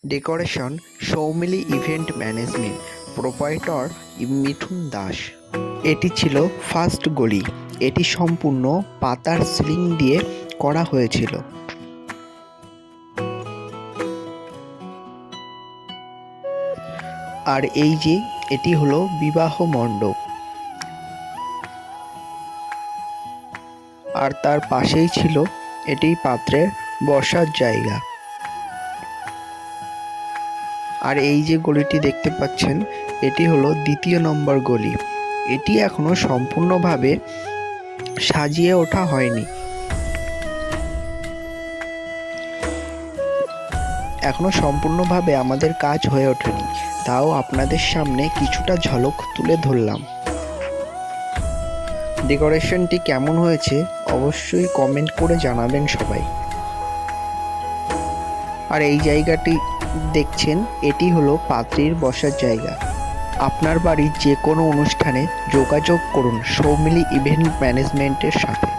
Decoration Soumili event management, proprietor Mithun Das. এটি ছিল first গলি। এটি সম্পূর্ণ পাতার সিলিং দিয়ে করা হয়েছিল। আর এই যে এটি হলো বিবাহ মণ্ডপ, আর তার পাশেই ছিল এটি পাত্রের বসার জায়গা। আর এই যে গলিটি দেখতে পাচ্ছেন, এটি হলো ২য় নম্বর গলি। এটি এখনো সম্পূর্ণভাবে সাজিয়ে ওঠা হয়নি, এখনো সম্পূর্ণভাবে আমাদের কাজ হয়ে ওঠেনি, তাও আপনাদের সামনে কিছুটা ঝলক তুলে ধরলাম। ডেকোরেশনটি কেমন হয়েছে অবশ্যই কমেন্ট করে জানাবেন সবাই। আর এই জায়গাটি দেখছেন, এটি হলো পাত্রীর বসার জায়গা। আপনার বাড়ির যে কোনো অনুষ্ঠানে যোগাযোগ করুন সৌমিলি ইভেন্ট ম্যানেজমেন্টের সাথে।